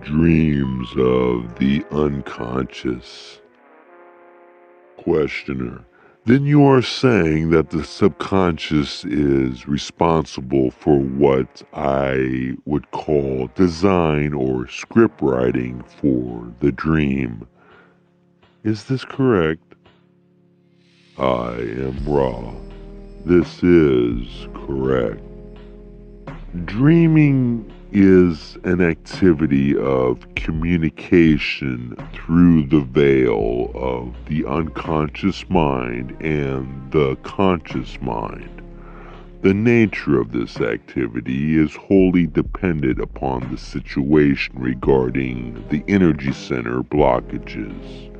Dreams of the unconscious. Questioner: then you are saying that the subconscious is responsible for what I would call design or script writing for the dream. Is this correct? I am Ra. This is correct. Dreaming is an activity of communication through the veil of the unconscious mind and the conscious mind. The nature of this activity is wholly dependent upon the situation regarding the energy center blockages,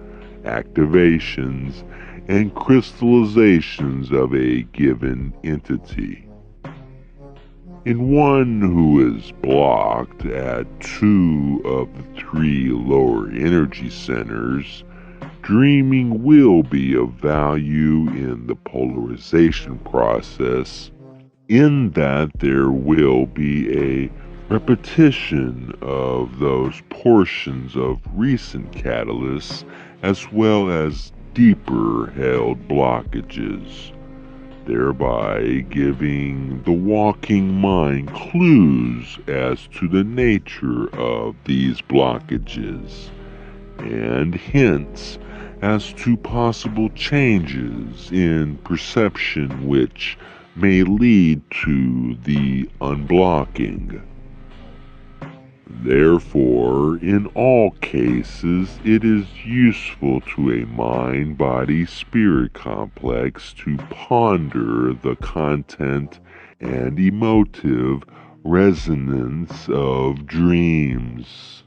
activations, and crystallizations of a given entity. In one who is blocked at 2 of the 3 lower energy centers, dreaming will be of value in the polarization process, in that there will be a repetition of those portions of recent catalysts as well as deeper held blockages, thereby giving the walking mind clues as to the nature of these blockages, and hints as to possible changes in perception which may lead to the unblocking. Therefore, in all cases, it is useful to a mind-body-spirit complex to ponder the content and emotive resonance of dreams.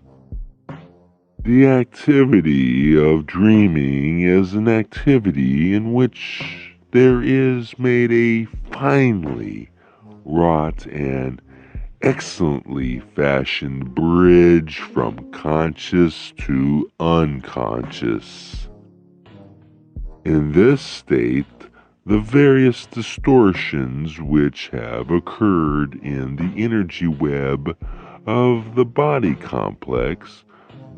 The activity of dreaming is an activity in which there is made a finely wrought and excellently fashioned bridge from conscious to unconscious. In this state, the various distortions which have occurred in the energy web of the body complex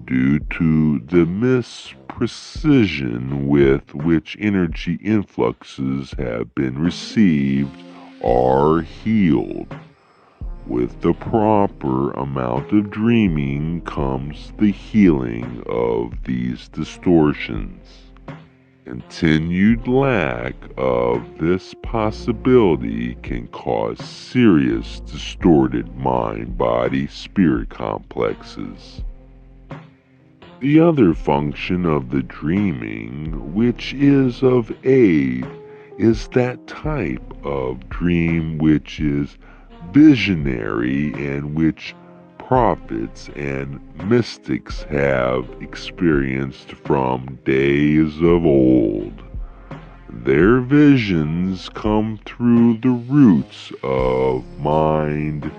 due to the misprecision with which energy influxes have been received are healed. With the proper amount of dreaming comes the healing of these distortions. Continued lack of this possibility can cause serious distorted mind-body-spirit complexes. The other function of the dreaming, which is of aid, is that type of dream which is visionary and which prophets and mystics have experienced from days of old. Their visions come through the roots of mind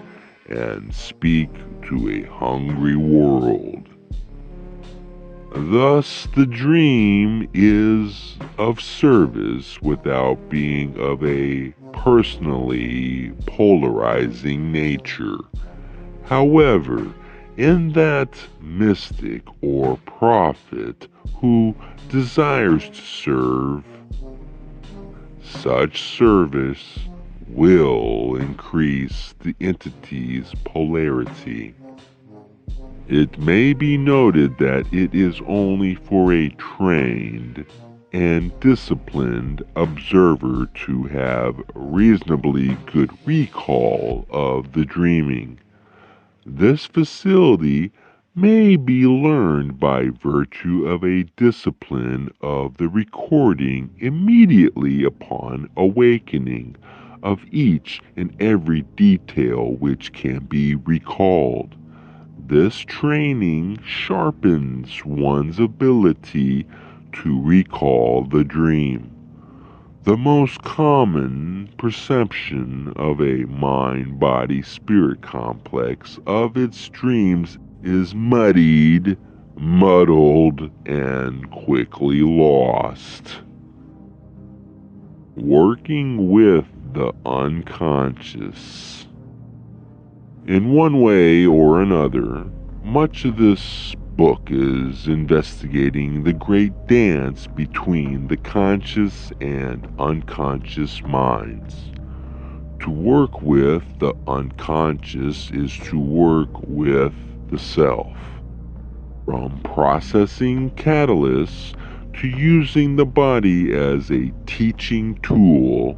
and speak to a hungry world. Thus, the dream is of service without being of a personally polarizing nature. However, in that mystic or prophet who desires to serve, such service will increase the entity's polarity. It may be noted that it is only for a trained and disciplined observer to have reasonably good recall of the dreaming. This facility may be learned by virtue of a discipline of the recording immediately upon awakening of each and every detail which can be recalled. This training sharpens one's ability to recall the dream. The most common perception of a mind-body-spirit complex of its dreams is muddied, muddled, and quickly lost. Working with the unconscious. In one way or another, much of this book is investigating the great dance between the conscious and unconscious minds. To work with the unconscious is to work with the self. From processing catalysts to using the body as a teaching tool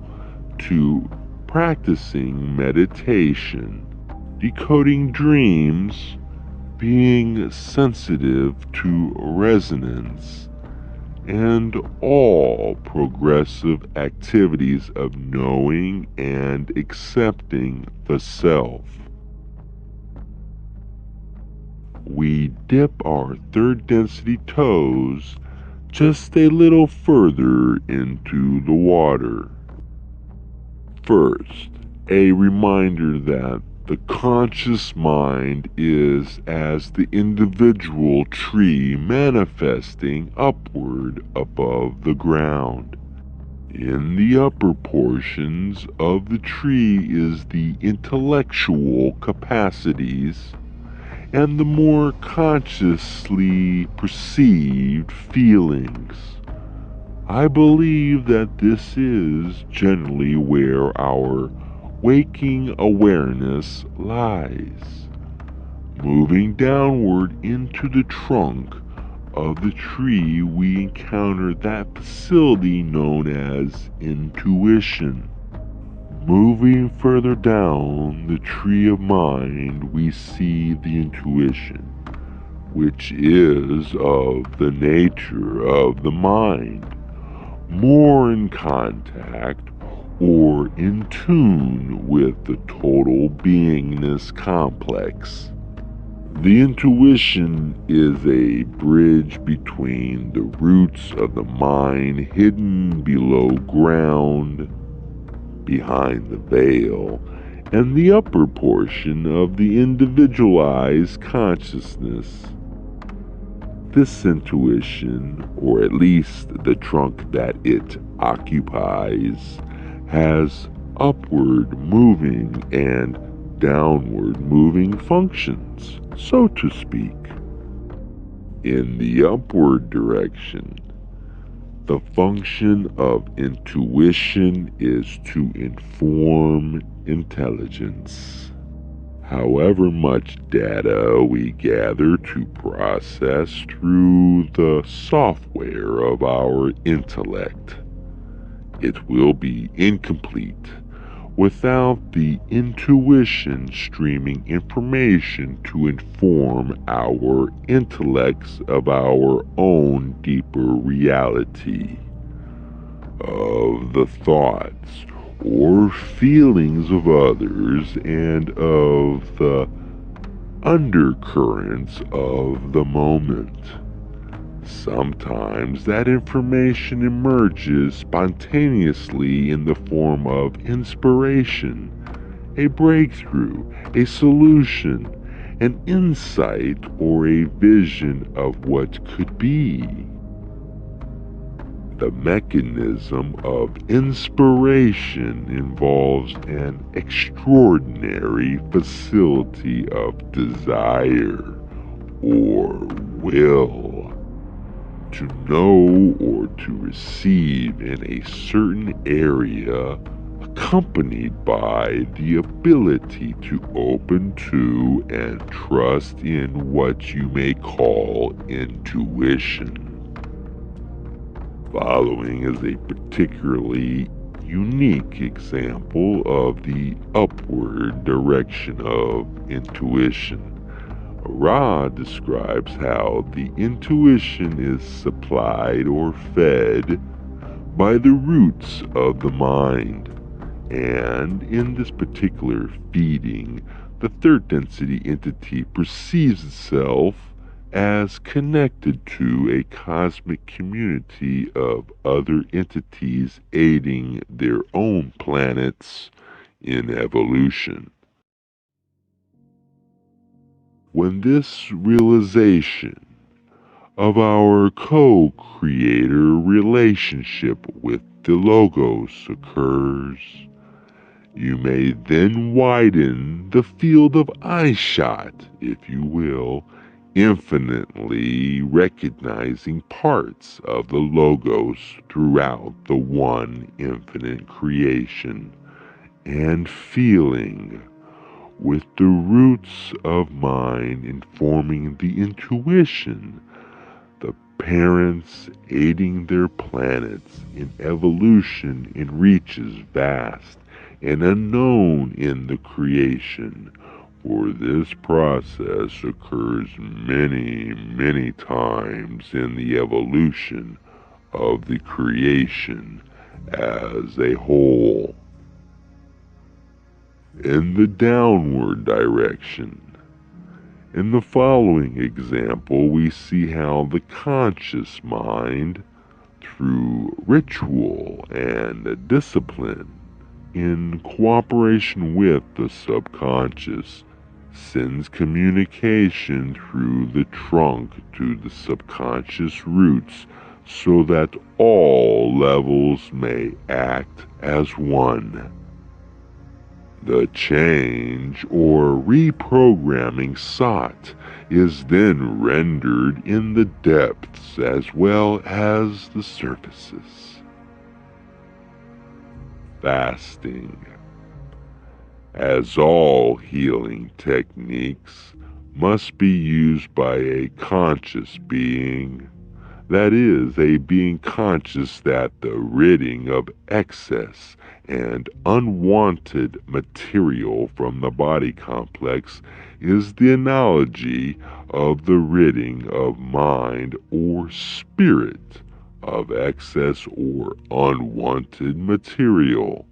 to practicing meditation, decoding dreams, being sensitive to resonance, and all progressive activities of knowing and accepting the self. We dip our third density toes just a little further into the water. First, a reminder that the conscious mind is as the individual tree manifesting upward above the ground. In the upper portions of the tree is the intellectual capacities and the more consciously perceived feelings. I believe that this is generally where our waking awareness lies. Moving downward into the trunk of the tree, we encounter that facility known as intuition. Moving further down the tree of mind, we see the intuition, which is of the nature of the mind, more in contact or in tune with the total beingness complex. The intuition is a bridge between the roots of the mind hidden below ground, behind the veil, and the upper portion of the individualized consciousness. This intuition, or at least the trunk that it occupies, has upward moving and downward moving functions, so to speak. In the upward direction, the function of intuition is to inform intelligence. However much data we gather to process through the software of our intellect, it will be incomplete without the intuition streaming information to inform our intellects of our own deeper reality, of the thoughts or feelings of others, and of the undercurrents of the moment. Sometimes that information emerges spontaneously in the form of inspiration, a breakthrough, a solution, an insight, or a vision of what could be. The mechanism of inspiration involves an extraordinary facility of desire or will to know or to receive in a certain area, accompanied by the ability to open to and trust in what you may call intuition. Following is a particularly unique example of the upward direction of intuition. Ra describes how the intuition is supplied or fed by the roots of the mind, and in this particular feeding, the third density entity perceives itself as connected to a cosmic community of other entities aiding their own planets in evolution. When this realization of our co-creator relationship with the Logos occurs, you may then widen the field of eyeshot, if you will, infinitely recognizing parts of the Logos throughout the one infinite creation, and feeling with the roots of mind informing the intuition, the parents aiding their planets in evolution in reaches vast and unknown in the creation, for this process occurs many, many times in the evolution of the creation as a whole. In the downward direction, in the following example, we see how the conscious mind, through ritual and discipline, in cooperation with the subconscious, sends communication through the trunk to the subconscious roots so that all levels may act as one. The change or reprogramming sought is then rendered in the depths as well as the surfaces. Fasting. As all healing techniques must be used by a conscious being, that is, a being conscious that the ridding of excess and unwanted material from the body complex is the analogy of the ridding of mind or spirit of excess or unwanted material.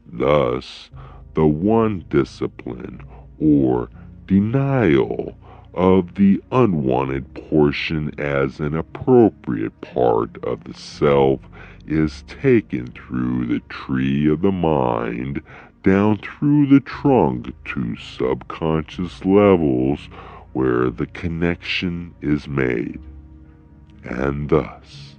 Thus, the one discipline or denial of the unwanted portion as an appropriate part of the self is taken through the tree of the mind down through the trunk to subconscious levels where the connection is made. And thus,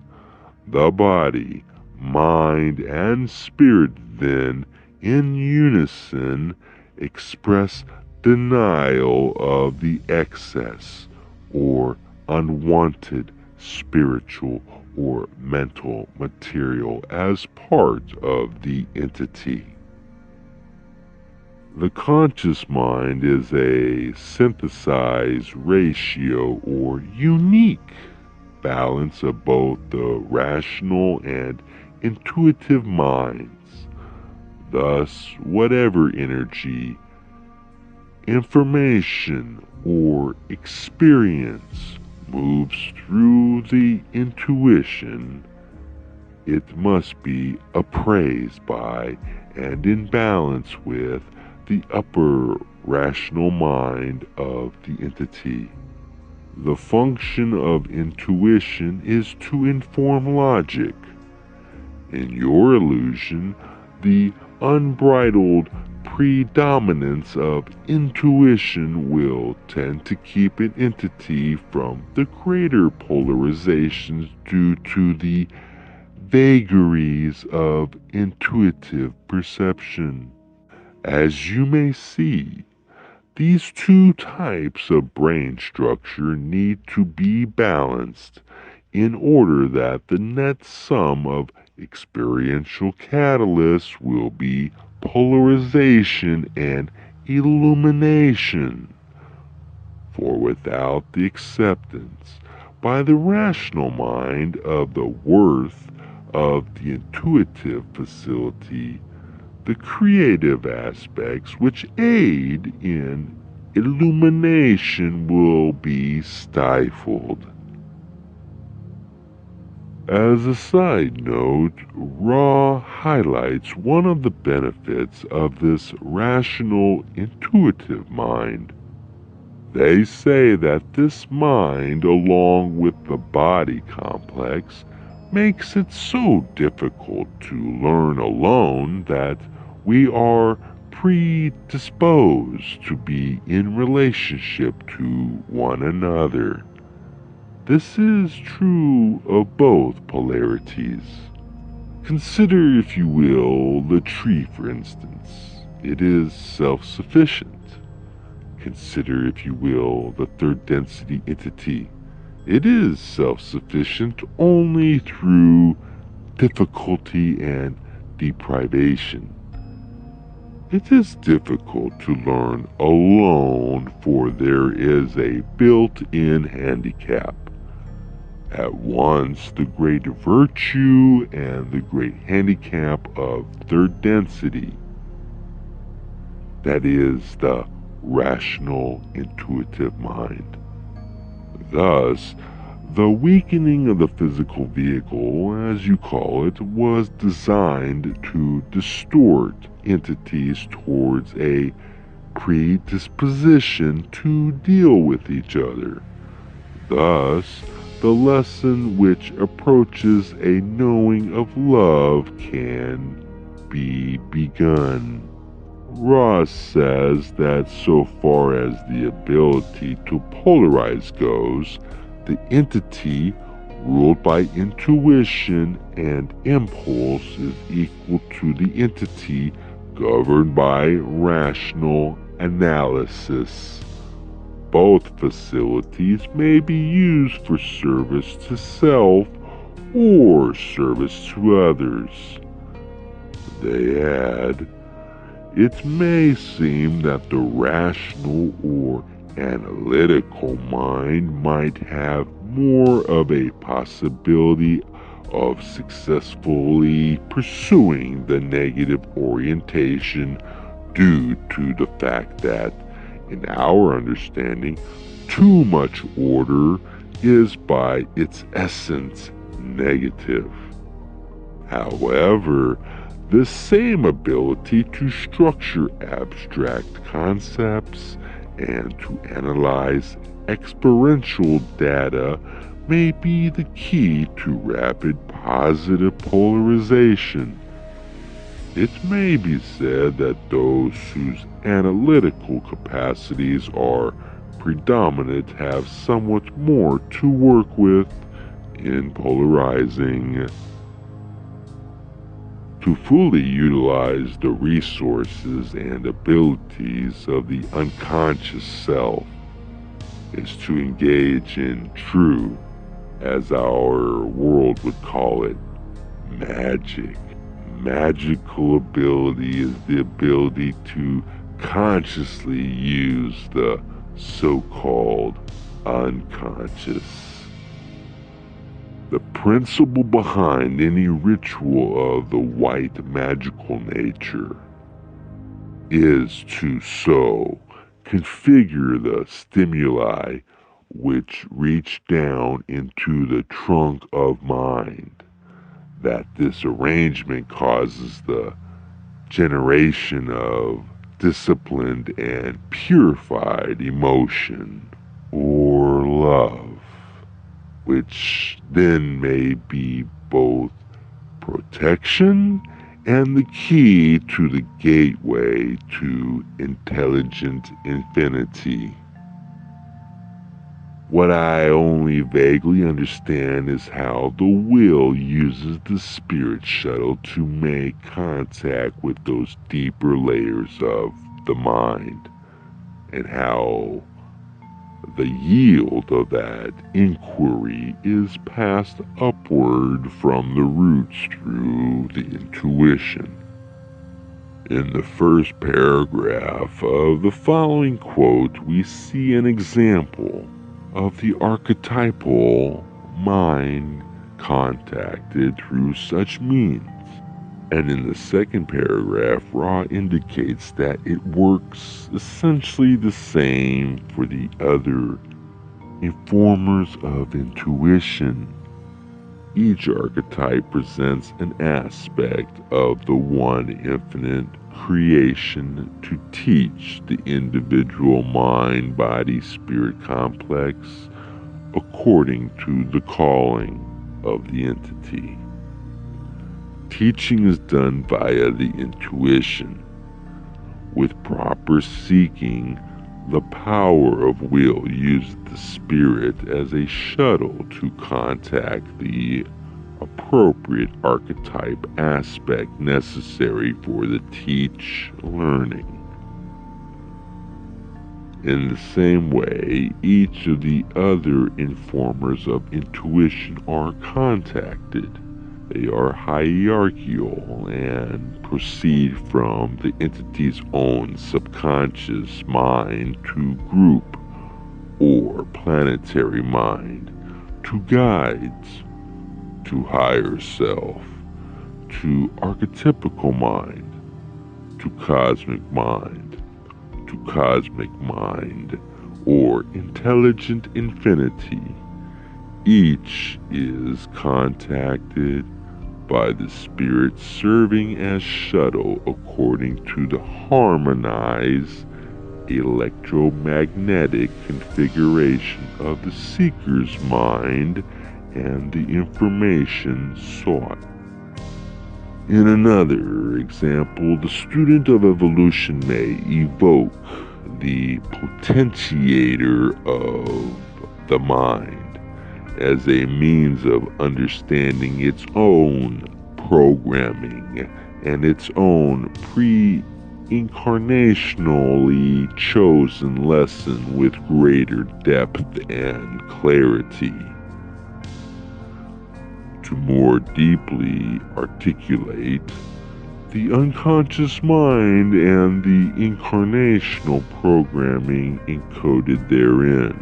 the body, mind, and spirit then in unison express denial of the excess or unwanted spiritual or mental material as part of the entity. The conscious mind is a synthesized ratio or unique balance of both the rational and intuitive minds. Thus, whatever energy, information, or experience moves through the intuition, it must be appraised by and in balance with the upper rational mind of the entity. The function of intuition is to inform logic. In your illusion, the unbridled predominance of intuition will tend to keep an entity from the greater polarizations due to the vagaries of intuitive perception. As you may see, these two types of brain structure need to be balanced in order that the net sum of experiential catalysts will be polarization and illumination. For without the acceptance by the rational mind of the worth of the intuitive facility, the creative aspects which aid in illumination will be stifled. As a side note, Ra highlights one of the benefits of this rational, intuitive mind. They say that this mind, along with the body complex, makes it so difficult to learn alone that we are predisposed to be in relationship to one another. This is true of both polarities. Consider, if you will, the tree, for instance. It is self-sufficient. Consider, if you will, the third density entity. It is self-sufficient only through difficulty and deprivation. It is difficult to learn alone, for there is a built-in handicap. At once the great virtue and the great handicap of third density. That is the rational, intuitive mind. Thus, the weakening of the physical vehicle, as you call it, was designed to distort entities towards a predisposition to deal with each other. Thus, the lesson which approaches a knowing of love can be begun. Ross says that so far as the ability to polarize goes, the entity ruled by intuition and impulse is equal to the entity governed by rational analysis. Both facilities may be used for service to self or service to others. They add, it may seem that the rational or analytical mind might have more of a possibility of successfully pursuing the negative orientation due to the fact that, in our understanding, too much order is by its essence negative. However, the same ability to structure abstract concepts and to analyze experiential data may be the key to rapid positive polarization. It may be said that those whose analytical capacities are predominant have somewhat more to work with in polarizing. To fully utilize the resources and abilities of the unconscious self is to engage in true, as our world would call it, magic. Magical ability is the ability to consciously use the so-called unconscious. The principle behind any ritual of the white magical nature is to so configure the stimuli which reach down into the trunk of mind, that this arrangement causes the generation of disciplined and purified emotion or love, which then may be both protection and the key to the gateway to intelligent infinity. What I only vaguely understand is how the will uses the spirit shuttle to make contact with those deeper layers of the mind, and how the yield of that inquiry is passed upward from the roots through the intuition. In the first paragraph of the following quote, we see an example of the archetypal mind contacted through such means. And in the second paragraph, Ra indicates that it works essentially the same for the other informers of intuition. Each archetype presents an aspect of the one infinite creation to teach the individual mind-body-spirit complex according to the calling of the entity. Teaching is done via the intuition. With proper seeking, the power of will uses the spirit as a shuttle to contact the appropriate archetype aspect necessary for the teach learning. In the same way, each of the other informers of intuition are contacted. They are hierarchical and proceed from the entity's own subconscious mind to group or planetary mind, to guides, to higher self, to archetypal mind, to cosmic mind, or intelligent infinity. Each is contacted by the spirit serving as shuttle according to the harmonized electromagnetic configuration of the seeker's mind and the information sought. In another example, the student of evolution may evoke the potentiator of the mind as a means of understanding its own programming and its own pre-incarnationally chosen lesson with greater depth and clarity. To more deeply articulate the unconscious mind and the incarnational programming encoded therein.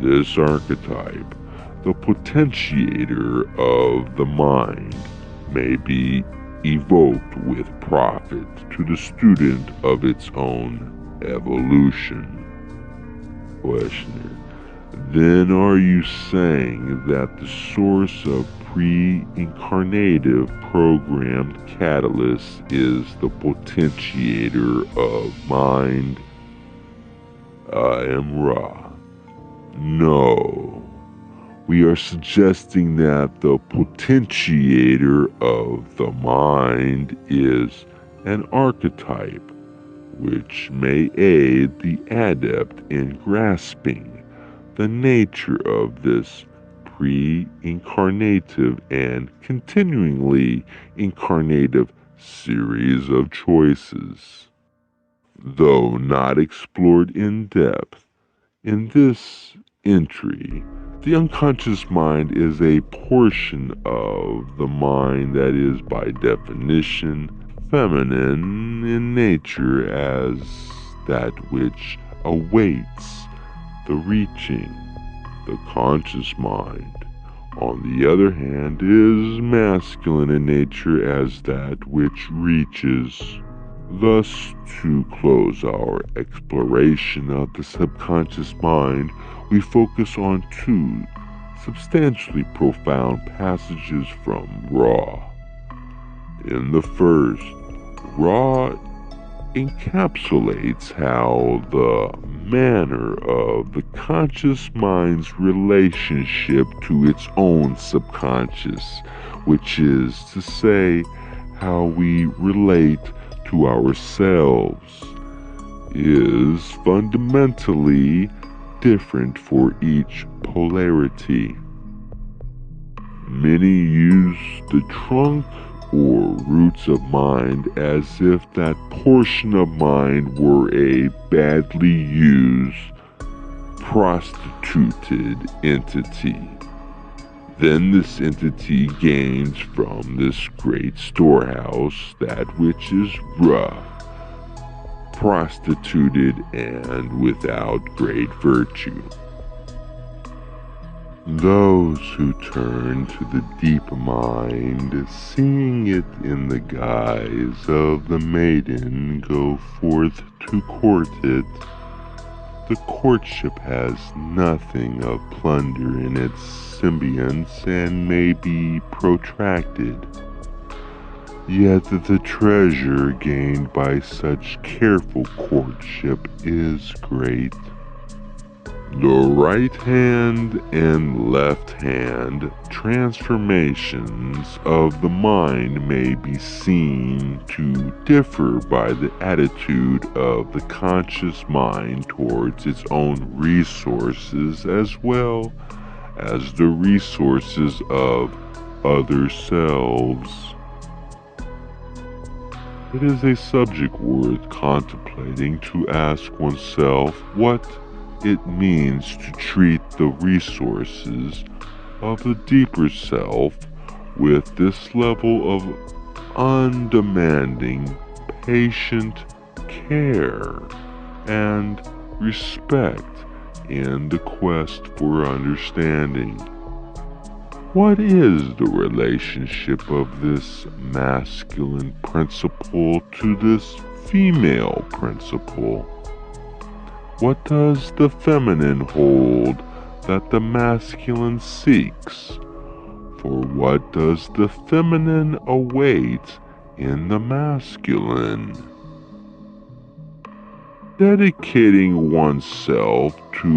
This archetype, the potentiator of the mind, may be evoked with profit to the student of its own evolution. Questioner: then are you saying that the source of pre-incarnative programmed catalyst is the potentiator of mind? I am Ra. No. We are suggesting that the potentiator of the mind is an archetype which may aid the adept in grasping the nature of this pre-incarnative and continuingly incarnative series of choices. Though not explored in depth in this entry, the unconscious mind is a portion of the mind that is by definition feminine in nature, as that which awaits the reaching. The conscious mind, on the other hand, is masculine in nature as that which reaches. Thus, to close our exploration of the subconscious mind, we focus on two substantially profound passages from Ra. In the first, Ra encapsulates how the manner of the conscious mind's relationship to its own subconscious, which is to say, how we relate to ourselves, is fundamentally different for each polarity. Many use the trunk or roots of mind as if that portion of mind were a badly used, prostituted entity. Then this entity gains from this great storehouse that which is rough, prostituted, and without great virtue. Those who turn to the deep mind, seeing it in the guise of the maiden, go forth to court it. The courtship has nothing of plunder in its semblance and may be protracted. Yet the treasure gained by such careful courtship is great. The right hand and left hand transformations of the mind may be seen to differ by the attitude of the conscious mind towards its own resources as well as the resources of other selves. It is a subject worth contemplating to ask oneself what it means to treat the resources of the deeper self with this level of undemanding, patient care and respect in the quest for understanding. What is the relationship of this masculine principle to this female principle? What does the feminine hold that the masculine seeks? For what does the feminine await in the masculine? Dedicating oneself to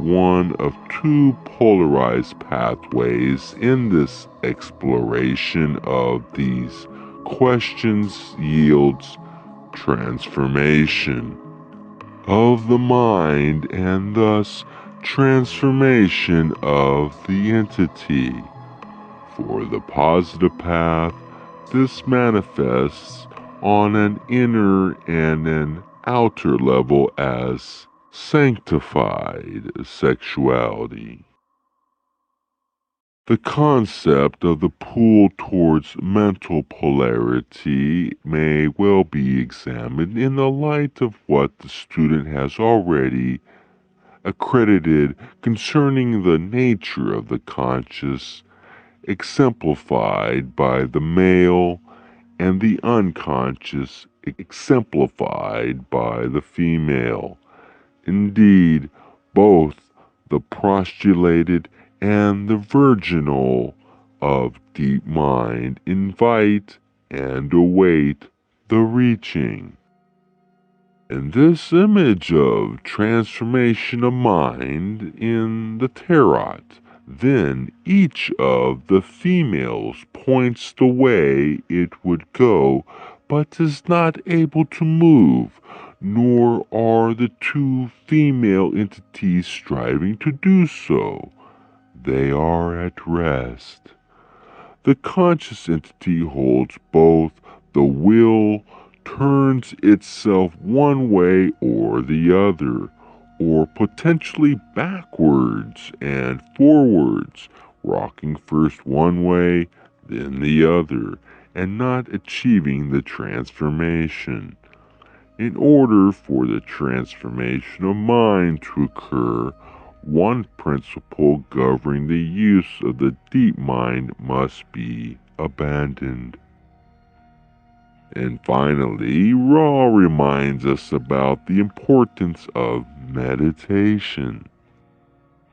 one of two polarized pathways in this exploration of these questions yields transformation of the mind and thus transformation of the entity. For the positive path, this manifests on an inner and an outer level as sanctified sexuality. The concept of the pull towards mental polarity may well be examined in the light of what the student has already accredited concerning the nature of the conscious, exemplified by the male, and the unconscious, exemplified by the female. Indeed, both the postulated and the virginal of deep mind invite and await the reaching. In this image of transformation of mind in the tarot, then each of the females points the way it would go, but is not able to move, nor are the two female entities striving to do so. They are at rest. The conscious entity holds both. The will turns itself one way or the other, or potentially backwards and forwards, rocking first one way, then the other, and not achieving the transformation. In order for the transformation of mind to occur, one principle governing the use of the deep mind must be abandoned. And finally, Ra reminds us about the importance of meditation.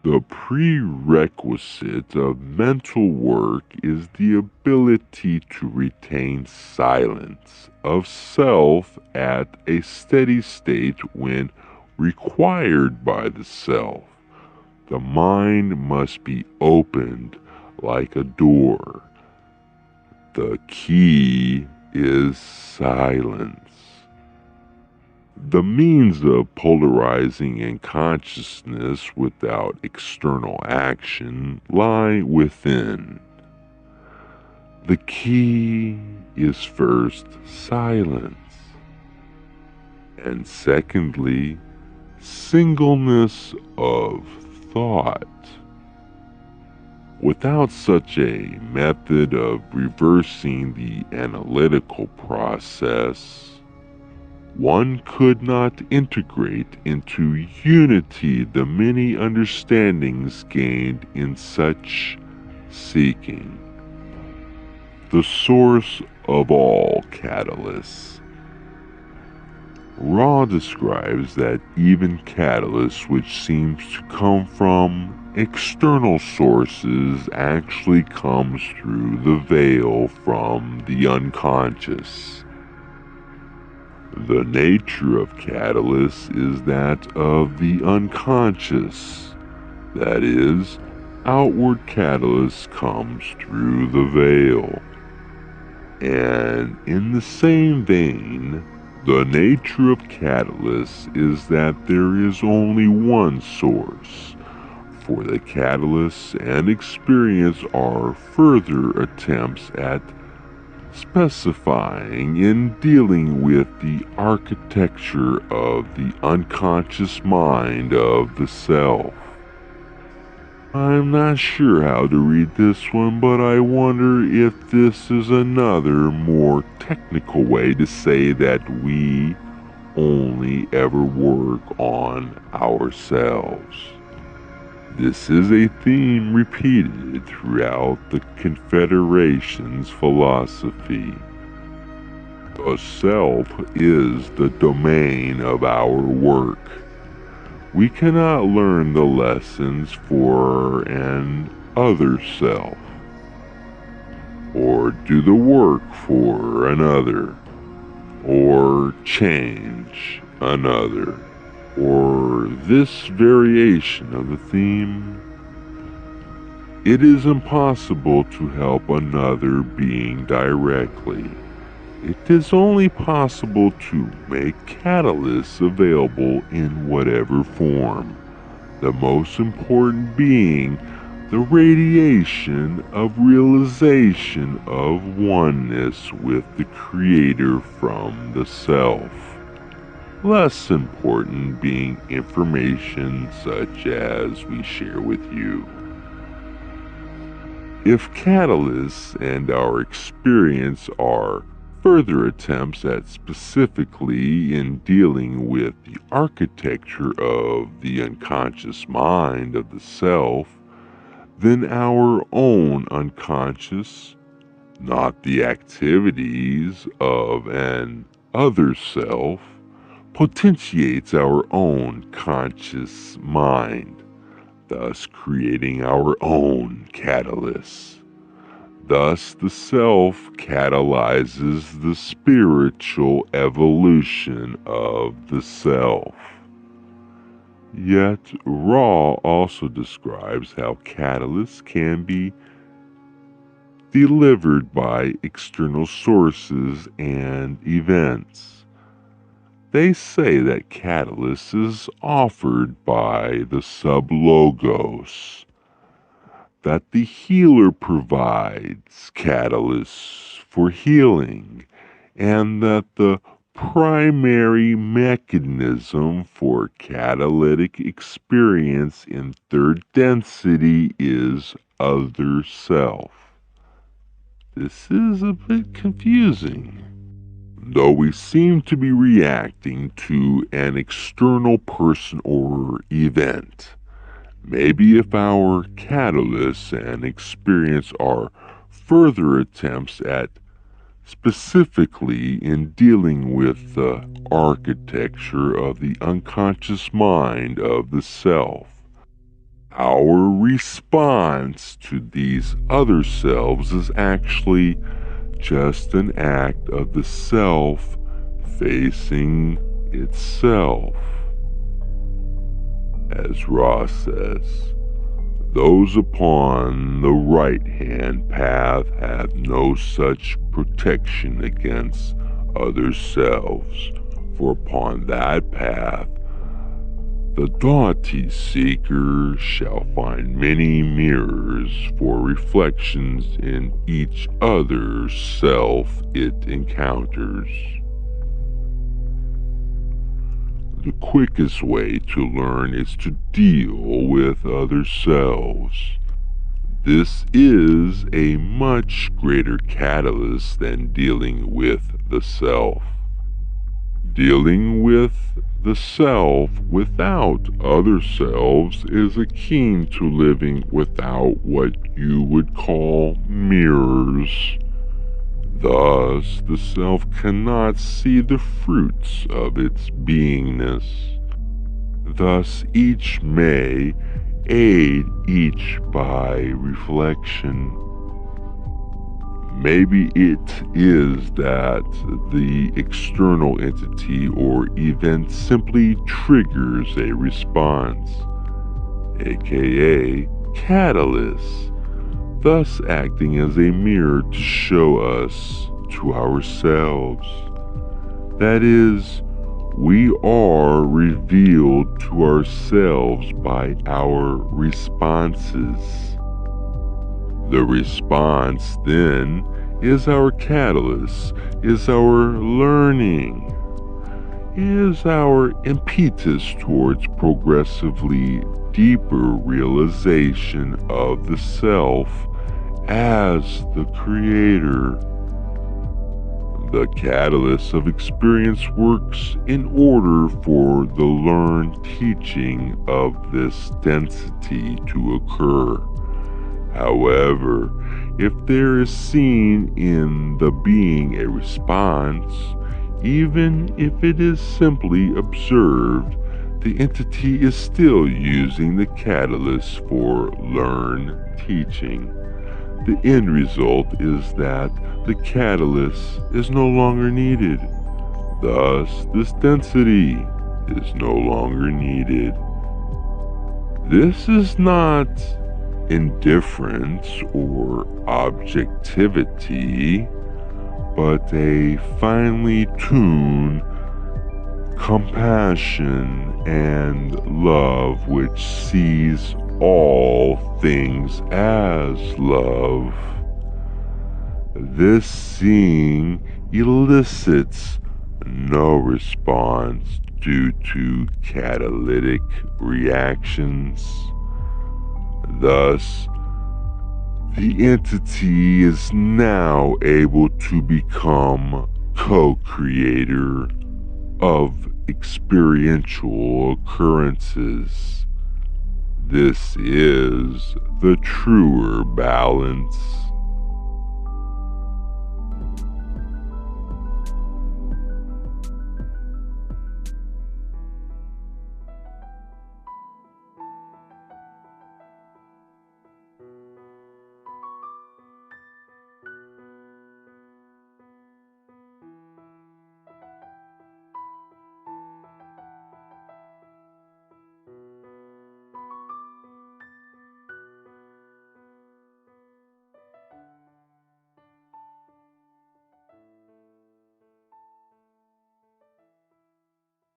The prerequisite of mental work is the ability to retain silence of self at a steady state when required by the self. The mind must be opened like a door. The key is silence. The means of polarizing in consciousness without external action lie within. The key is first silence, and secondly, singleness of thought. Without such a method of reversing the analytical process, one could not integrate into unity the many understandings gained in such seeking. The source of all catalysts. Ra describes that even catalyst which seems to come from external sources actually comes through the veil from the unconscious. The nature of catalysts is that of the unconscious. That is, outward catalyst comes through the veil. And in the same vein, the nature of catalysts is that there is only one source, for the catalysts and experience are further attempts at specifying and dealing with the architecture of the unconscious mind of the self. I'm not sure how to read this one, but I wonder if this is another more technical way to say that we only ever work on ourselves. This is a theme repeated throughout the Confederation's philosophy. The self is the domain of our work. We cannot learn the lessons for an other self, or do the work for another, or change another, or this variation of the theme. It is impossible to help another being directly. It is only possible to make catalysts available in whatever form, the most important being the radiation of realization of oneness with the Creator from the Self. Less important being information such as we share with you. If catalysts and our experience are further attempts at specifically in dealing with the architecture of the unconscious mind of the self, then our own unconscious, not the activities of an other self, potentiates our own conscious mind, thus creating our own catalysts. Thus, the self catalyzes the spiritual evolution of the self. Yet, Ra also describes how catalysts can be delivered by external sources and events. They say that catalyst is offered by the sub-logos, that the healer provides catalysts for healing, and that the primary mechanism for catalytic experience in third density is other self. This is a bit confusing, though we seem to be reacting to an external person or event. Maybe if our catalysts and experience are further attempts at specifically in dealing with the architecture of the unconscious mind of the self, our response to these other selves is actually just an act of the self facing itself. As Ross says, those upon the right-hand path have no such protection against other selves, for upon that path the doughty seeker shall find many mirrors for reflections in each other self it encounters. The quickest way to learn is to deal with other selves. This is a much greater catalyst than dealing with the self. Dealing with the self without other selves is akin to living without what you would call mirrors. Thus, the self cannot see the fruits of its beingness. Thus, each may, aid each by reflection. Maybe it is that the external entity or event simply triggers a response, aka catalyst, thus acting as a mirror to show us to ourselves. That is, we are revealed to ourselves by our responses. The response, then, is our catalyst, is our learning, is our impetus towards progressively deeper realization of the self as the creator. The catalyst of experience works in order for the learned teaching of this density to occur. However, if there is seen in the being a response, even if it is simply observed, the entity is still using the catalyst for learned teaching. The end result is that the catalyst is no longer needed. Thus, this density is no longer needed. This is not indifference or objectivity, but a finely tuned compassion and love which sees all things as love. This seeing elicits no response due to catalytic reactions. Thus, the entity is now able to become co-creator of experiential occurrences. This is the truer balance.